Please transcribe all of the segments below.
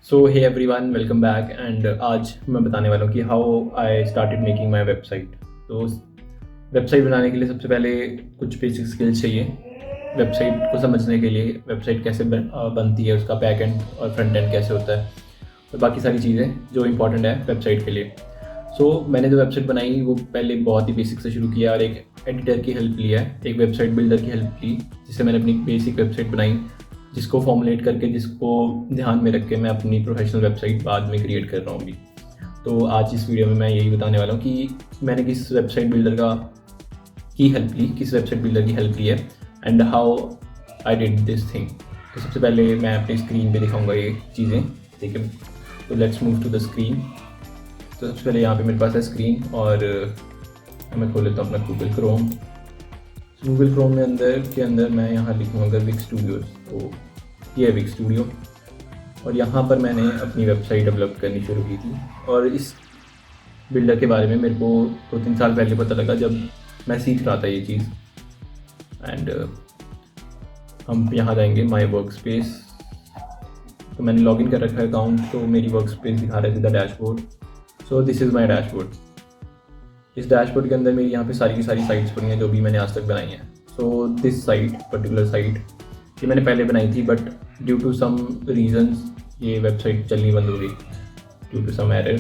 So hey everyone welcome back and आज मैं बताने वाला हूँ कि how I started making my website. तो वेबसाइट बनाने के लिए सबसे पहले कुछ बेसिक स्किल्स चाहिए। वेबसाइट को समझने के लिए वेबसाइट कैसे बनती है, उसका बैक एंड और फ्रंट एंड कैसे होता है और बाकी सारी चीज़ें जो इंपॉर्टेंट है वेबसाइट के लिए। मैंने जो वेबसाइट बनाई वो पहले बहुत ही बेसिक से शुरू किया और एक एडिटर की हेल्प लिया है, एक वेबसाइट बिल्डर की हेल्प ली, जिससे मैंने अपनी बेसिक वेबसाइट बनाई, जिसको फॉर्मुलेट करके, जिसको ध्यान में रख के मैं अपनी प्रोफेशनल वेबसाइट बाद में क्रिएट कर रहा हूँ अभी। तो आज इस वीडियो में मैं यही बताने वाला हूँ कि मैंने किस वेबसाइट बिल्डर की हेल्प ली है and how I did this thing. तो सबसे पहले मैं अपनी स्क्रीन पे दिखाऊंगा ये चीज़ें, ठीक है। तो let's move to the screen. तो सबसे पहले यहाँ पे मेरे पास है स्क्रीन और मैं खोल लेता हूँ अपना गूगल क्रोम में अंदर मैं यहाँ लिखूँगा विग स्टूडियोज़। तो ये है विग स्टूडियो और यहाँ पर मैंने अपनी वेबसाइट डेवलप करनी शुरू की थी। और इस बिल्डर के बारे में मेरे को 2-3 साल पहले पता लगा जब मैं सीख रहा था ये चीज़। एंड हम यहाँ जाएंगे माई वर्क स्पेस। तो मैंने लॉगिन कर रखा है अकाउंट, तो मेरी वर्क स्पेस दिखा रहा है सीधा dashboard. So this is my dashboard. इस डैशबोर्ड के अंदर मेरी यहाँ पे सारी की सारी साइट्स पड़ी हैं जो भी मैंने आज तक बनाई हैं। सो दिस पर्टिकुलर साइट ये मैंने पहले बनाई थी, but due to some reasons ये वेबसाइट चलनी बंद हो गई ड्यू टू सम एरर।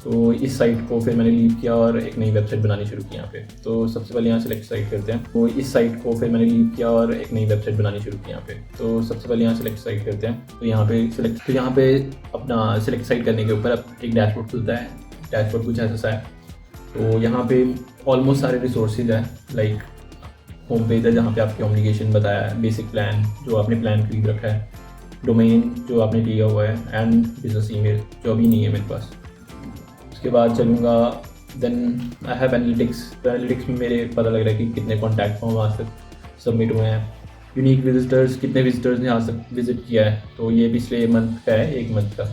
तो इस साइट को फिर मैंने लीव किया और एक नई वेबसाइट बनानी शुरू की यहाँ पे। तो सबसे पहले यहाँ सेलेक्ट साइट करते हैं। तो इस साइट को फिर मैंने लीव किया और एक नई वेबसाइट बनानी शुरू की यहाँ पे। तो सबसे पहले यहाँ सेलेक्ट साइट करते हैं। तो यहाँ पे अपना सेलेक्ट साइट करने के ऊपर एक डैशबोर्ड खुलता है। डैशबोर्ड कुछ ऐसा है। तो यहाँ पे ऑलमोस्ट सारे रिसोर्सेज हैं, लाइक होम पेज है जहाँ पे आपकी कम्युनिकेशन बताया है, बेसिक प्लान जो आपने प्लान खरीद रखा है, डोमेन जो आपने लिया हुआ है, एंड बिजनेस ईमेल जो अभी नहीं है मेरे पास। उसके बाद चलूँगा, देन आई हैव एनालिटिक्स। तो एनालिटिक्स में मेरे पता लग रहा है कि कितने कॉन्टैक्ट फॉर्म आज तक सबमिट हुए हैं, यूनिक विजिटर्स, कितने विजिटर्स ने आज तक विजिट किया है। तो ये पिछले मंथ का है, 1 मंथ का।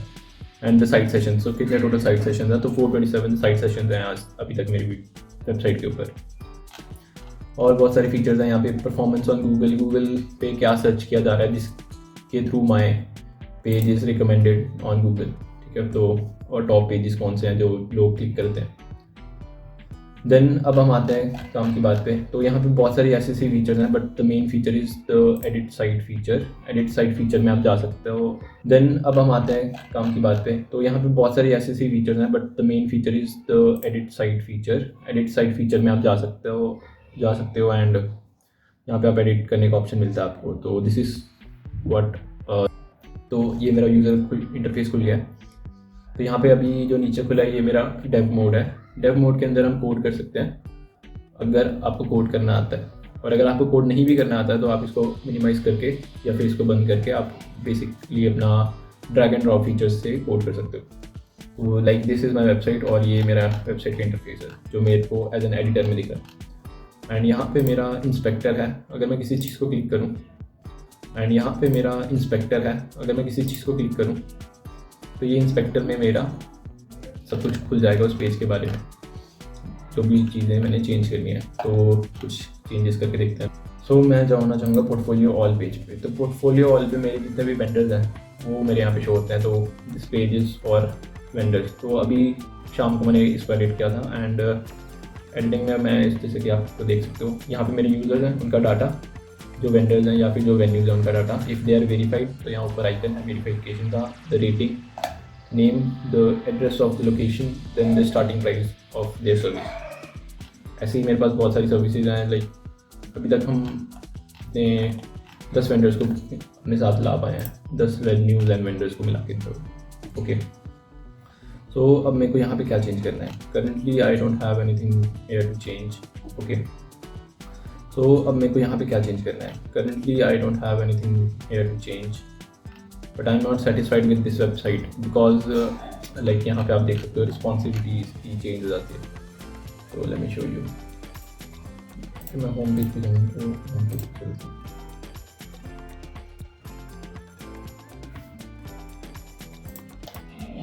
एंड द साइट सेशन, सो कितने टोटल साइट सेशन हैं। तो 427 साइट सेशन हैं आज अभी तक मेरी वेबसाइट के ऊपर। और बहुत सारे फीचर्स हैं यहाँ पे। परफॉर्मेंस ऑन गूगल पे क्या सर्च किया जा रहा है जिसके through my page is recommended on Google, ठीक है। तो और टॉप पेजेस कौन से हैं जो लोग क्लिक करते हैं। देन अब हम आते हैं काम की बात पे। तो यहाँ पे बहुत सारी ऐसे फीचर्स हैं, but the main feature is the edit site feature. Edit site feature में आप जा सकते हो। देन अब हम आते हैं काम की बात पे। तो यहाँ पे बहुत सारी ऐसे फीचर्स हैं, but the main feature is the edit site feature. Edit site feature में आप जा सकते हो एंड यहाँ पे आप एडिट करने का ऑप्शन मिलता है आपको। तो दिस इज़ व्हाट। तो ये मेरा यूज़र इंटरफेस खुल गया है। तो यहाँ पे अभी जो नीचे खुला है ये मेरा डेव मोड है। डेव मोड के अंदर हम कोड कर सकते हैं अगर आपको कोड करना आता है, और अगर आपको कोड नहीं भी करना आता है तो आप इसको मिनिमाइज़ करके या फिर इसको बंद करके आप बेसिकली अपना ड्रैग एंड ड्रॉप फीचर्स से कोड कर सकते हो। तो like this is my website और ये मेरा वेबसाइट का इंटरफेस है जो मेरे को एज एन एडिटर में दिखा है। एंड यहाँ पे मेरा इंस्पेक्टर है अगर मैं किसी चीज़ को क्लिक करूँ। तो ये इंस्पेक्टर में मेरा सब कुछ खुल जाएगा उस पेज के बारे में, जो भी चीज़ें मैंने चेंज करनी है। तो कुछ चेंजेस करके देखते हैं। मैं जाना चाहूँगा पोर्टफोलियो ऑल पेज पे। तो पोर्टफोलियो ऑल पे मेरे जितने भी वेंडर्स हैं वो मेरे यहाँ पे शो होते हैं। तो this page is for vendors. तो अभी शाम को मैंने इसको एडिट किया था एंड एडिटिंग में मैं जैसे कि आपको देख सकते हो यहाँ पे मेरे यूज़र्स हैं, उनका डाटा, जो वेंडर्स हैं या फिर जो वेन्यूज़ हैं उनका डाटा, इफ़ दे आर वेरीफाइड। तो यहाँ ऊपर आइकन है वेरीफिकेशन का, the rating, name, the address of the location, then the starting price of their service. ऐसे ही मेरे पास बहुत सारी सर्विसेज हैं। लाइक अभी तक हम अपने 10 वेंडर्स को अपने साथ ला पाए हैं, 10 वेन्यूज़ एंड वेंडर्स को मिला के। ओके, सो अब मेरे को यहाँ पे क्या चेंज करना है। Currently I don't have anything here to change. Okay, so अब मेरे को यहाँ पे क्या चेंज करना है। Currently I don't have anything here to change, but I am not satisfied with this website because like यहाँ पे आप देख सकते हो रिस्पॉन्सिबिलिटीज की चेंज हो जाती है। तो लेट मी शो यू। मैं होम पेज पे जाऊँगा तो होम पेज पे चलते हैं।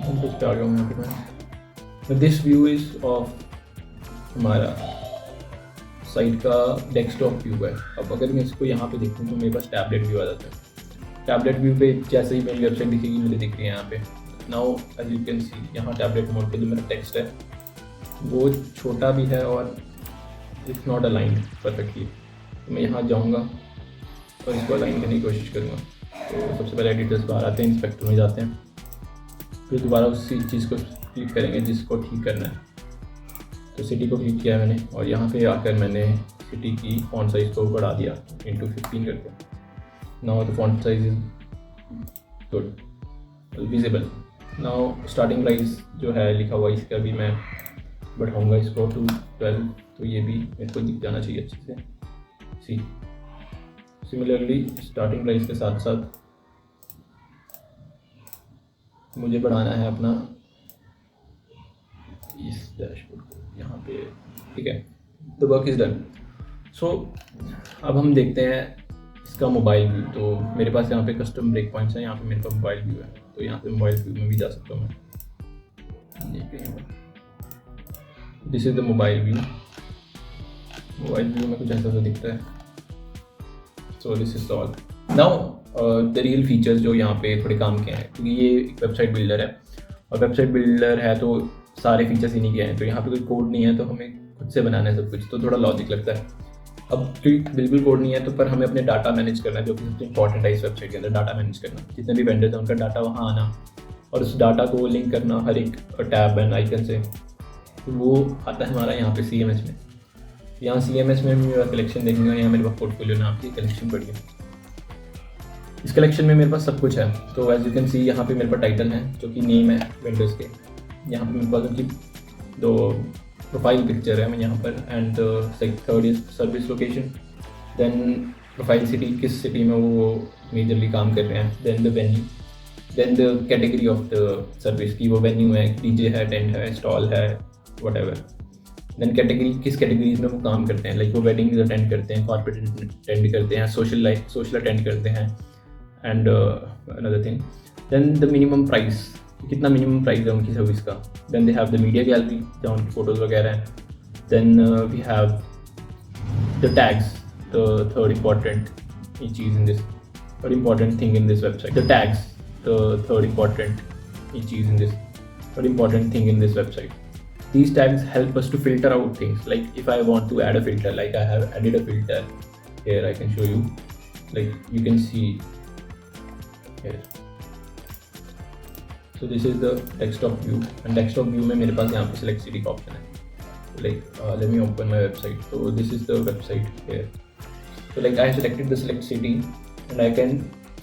होम पेज पे आ गया हूँ यहाँ पे मैं। दिस व्यू इज़ ऑफ हमारा साइट का डेस्कटॉप व्यू है। अब अगर मैं इसको यहाँ पे देखूँ तो मेरे पास टैबलेट व्यू आ जाता है। टैबलेट व्यू पे जैसे ही मेरी वेबसाइट दिखेगी मुझे दिख रही है यहाँ पे। Now as you can see यहाँ टैबलेट मोड पे जो मेरा टेक्स्ट है वो छोटा भी है और इट्स नॉट अलाइंड परफेक्टली। तो मैं यहाँ जाऊँगा और इसको अलाइन करने की कोशिश करूँगा। तो सबसे पहले एडिटर्स बाहर आते हैं, इंस्पेक्टर में जाते हैं, फिर दोबारा उसी चीज़ को क्लिक करेंगे जिसको ठीक करना है। तो सिटी को क्लिक किया मैंने और यहाँ पे आकर मैंने सिटी की फॉन्ट साइज़ को बढ़ा दिया into 15 करके। Now the font size is good visible. Now starting price जो है लिखा हुआ इसका भी मैं बढ़ाऊँगा इसको टू 12, तो ये भी मेरे को दिख जाना चाहिए अच्छे से। सी सिमिलरली स्टार्टिंग प्राइस के साथ साथ मुझे बढ़ाना है अपना इस डैशबोर्ड को यहाँ पे, ठीक है। The work is done. So अब हम देखते हैं इसका मोबाइल व्यू। तो मेरे पास यहाँ पे कस्टम ब्रेक पॉइंट्स हैं, यहाँ पे मेरे पास मोबाइल व्यू है, तो यहाँ पे मोबाइल व्यू में भी जा सकता हूँ मैं। This is the mobile view. Mobile view में कुछ ऐसा सा दिखता है। सो this is all. Now the real features जो यहाँ पे थोड़े काम के हैं, क्योंकि ये एक वेबसाइट बिल्डर है और वेबसाइट बिल्डर है तो सारे फीचर्स इन्हीं के हैं। तो यहाँ पे कोई कोड नहीं है, तो हमें खुद से बनाना है सब कुछ, तो थोड़ा लॉजिक लगता है। अब क्योंकि बिल्कुल कोड नहीं है तो पर हमें अपने डाटा मैनेज करना है, जो कि सबसे इंपॉर्टेंट है इस वेबसाइट के अंदर, डाटा मैनेज करना। जितने भी वेंडर्स हैं उनका डाटा वहाँ आना और उस डाटा को लिंक करना हर एक टैब एंड आइकन से, तो वो आता है हमारा यहाँ पे CMS में। यहाँ CMS में मेरा कलेक्शन देखेंगे, यहाँ मेरे पास पोर्टफोलियो नाम की कलेक्शन पड़ी है। इस कलेक्शन में मेरे पास सब कुछ है। तो एज यू कैन सी यहाँ पे मेरे पास टाइटल है जो कि नेम है वेंडर्स के, यहाँ पे मेरे पास उनकी दो प्रोफाइल पिक्चर है मैं यहाँ पर, and third is service location, then profile city, किस सिटी में वो मेजरली काम कर रहे हैं, then the venue, then the category of the service की वो वेन्यू है, DJ है, टेंट है, स्टॉल है, वट एवर। देन कैटेगरी, किस कैटेगरीज में वो काम करते हैं, लाइक वो वेडिंग अटेंड करते हैं, कॉर्पोरेट अटेंड करते हैं, सोशल अटेंड करते हैं, and another thing. Then the minimum price, कितना मिनिमम प्राइस है उनकी सर्विस का। Then they have the media gallery जहाँ उनकी फोटोज़ वगैरह हैं। Then we have the tags, the third important चीज़ in this, third important thing in this website, the tags, the third important चीज़ in this, third important thing in this website. These tags help us to filter out things. Like if I want to add a filter, like I have added a filter here, I can show you. Like you can see here. So this is the desktop view, and desktop view में मेरे पास यहाँ पे select city का option है. Like let me open my website. So this is the website here. So like I selected the select city, and I can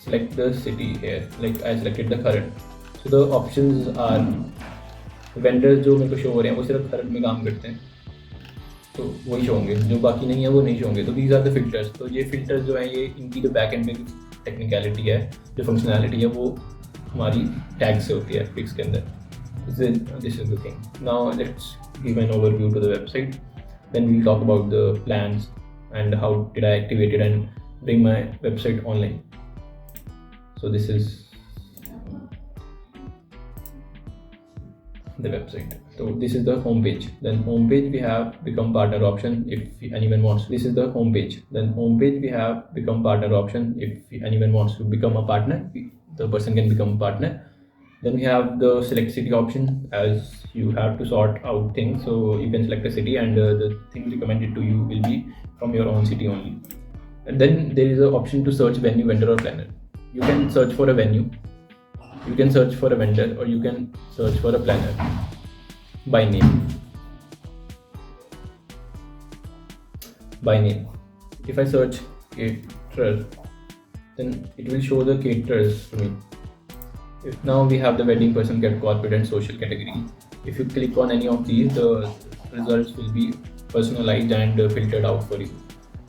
select the city here. Like I selected the current. So the options are vendors जो मेरे को show हो रहे हैं वो सिर्फ खरड़ में काम करते हैं, तो वही शो होंगे, जो बाकी नहीं है वो नहीं शो होंगे। तो दीज आर द फिल्टर्स। तो ये फिल्टर्स जो हैं ये इनकी जो बैक एंड में टेक्निकलिटी है, जो फंक्शनैलिटी है वो हमारी टैग से होती है फिक्स के अंदर। This is the thing. Now let's give an overview to the website, then we talk about the plans and how did I activate it and bring my website online. So this is the website. So this is the home page. Then home page we have become partner option if anyone wants. This is the home page. Then home page we have become partner option. If anyone wants to become a partner, the person can become a partner. Then we have the select city option, as you have to sort out things. So you can select a city and the thing recommended to you will be from your own city only. And then there is an option to search venue, vendor or planner. You can search for a venue, you can search for a vendor, or you can search for a planner by name. By name. If I search caterer, then it will show the caterers to me. Now we have the wedding, person, get corporate and social category. If you click on any of these, the results will be personalized and filtered out for you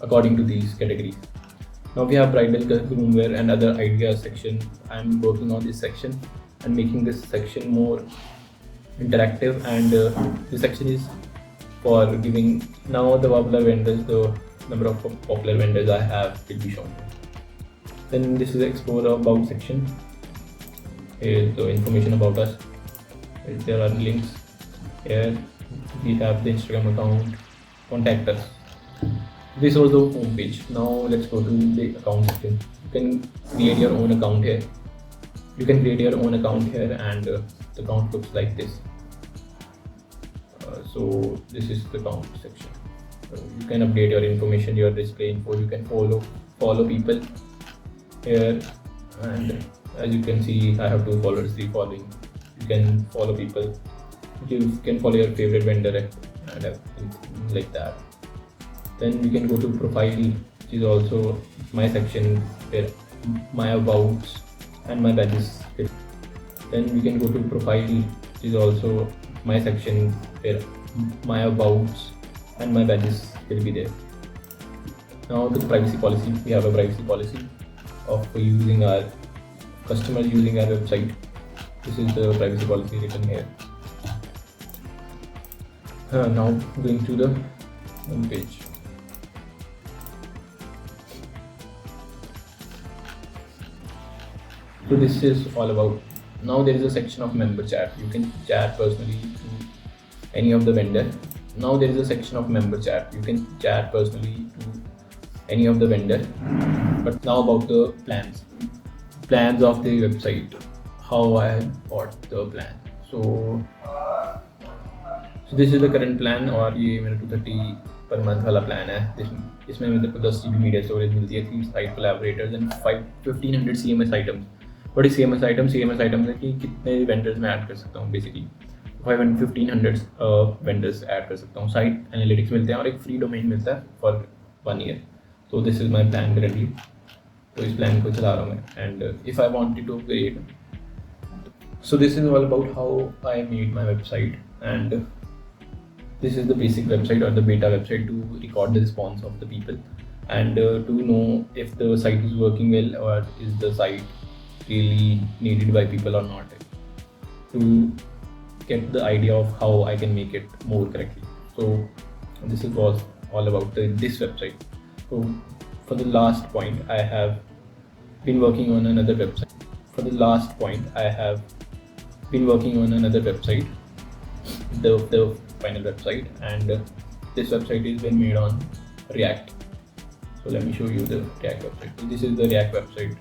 according to these categories. Now we have bridal, groomwear and other ideas section. I am working on this section and making this section more interactive, and this section is for giving now the popular vendors, the number of popular vendors I have will be shown. Then this is explore about section. Here is the information about us. There are links. Here we have the Instagram account, contact us. This was the home page. Now let's go to the account section. You can create your own account here. You can create your own account here, and the account looks like this. So this is the account section. You can update your information, your display info. You can follow people here, and as you can see, I have 2 followers, 3 following. You can follow people. You can follow your favorite vendor and everything like that. Then we can go to profile, which is also my section where my abouts and my badges fit. Then we can go to profile, which is also my section where my abouts and my badges will be there. Now the privacy policy, we have a privacy policy of using our customers using our website. This is the privacy policy written here. Now going to the home page. So this is all about. Now there is a section of member chat. You can chat personally to any of the vendor. Now there is a section of member chat. You can chat personally to any of the vendor. But now about the plans of the website. How I bought the plan. So this is the current plan, और ये मेरा 230 per month वाला plan है. इसमें मेरे को 10 GB media storage मिलती है, 3 site collaborators and 1500 CMS items. But CMS items है कि कितने वेंडर्स मैं ऐड कर सकता हूँ. बेसिकली 1500 वेंडर्स ऐड कर सकता हूँ. साइट एनालिटिक्स मिलते हैं और एक फ्री डोमेन मिलता है for 1 year. So this is my plan currently. तो इस प्लान को चला रहा हूँ मैं. And if I wanted to upgrade, so this is all about how I made my website, and this is the basic website or the beta website to record the response of the people, and to know if the site is working well or is the site really needed by people or not, to get the idea of how I can make it more correctly. So this was all about this website. So for the last point, I have been working on another website. The final website, and this website is been made on React. So let me show you the React website. So this is the React website,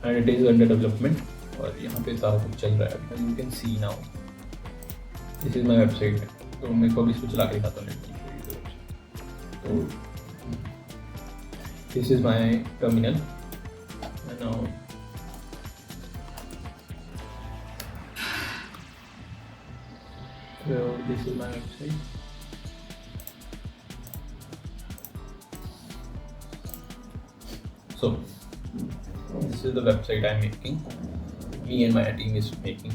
and it is under development. और यहाँ पे सारा कुछ चल रहा है. As you can see now, this is my website. तो मैं को अभी इसको चला के दिखाता हूँ. So this is my terminal, and now so this is my website. So this is the website I'm making. Me and my team is making.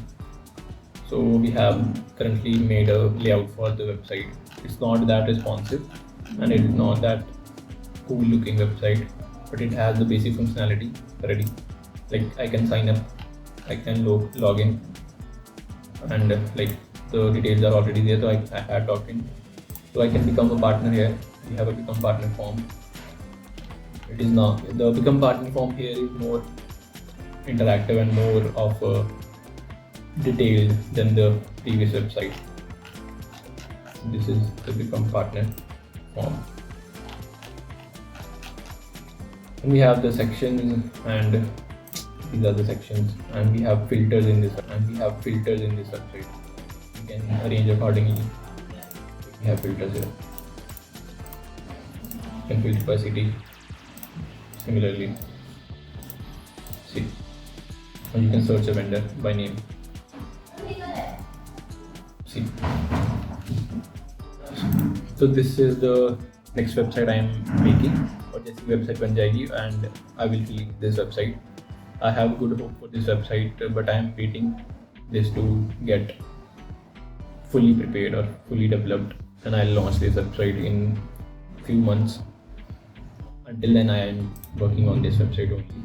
So we have currently made a layout for the website. It's not that responsive, and it's not that cool looking website, but it has the basic functionality ready. Like I can sign up, I can log in, and like the details are already there. So I had logged in, so I can become a partner here. We have a become partner form. It is now the become partner form here is more interactive and more of detailed than the previous website. This is the become partner form, and we have the sections, and these are the sections, and we have filters in this website. You can arrange accordingly. We have filters here. You can filter by city. Similarly, see, and you can search a vendor by name. See, so this is the next website I am making. और जैसी website बन जाएगी, and I will release this website. I have good hope for this website, but I am waiting this to get fully prepared or fully developed, and I'll launch this website in few months. Until then, I am working on this website only,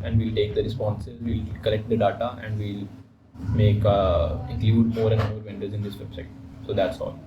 and we'll take the responses, we'll collect the data, and we'll make include more and more vendors in this website. So that's all.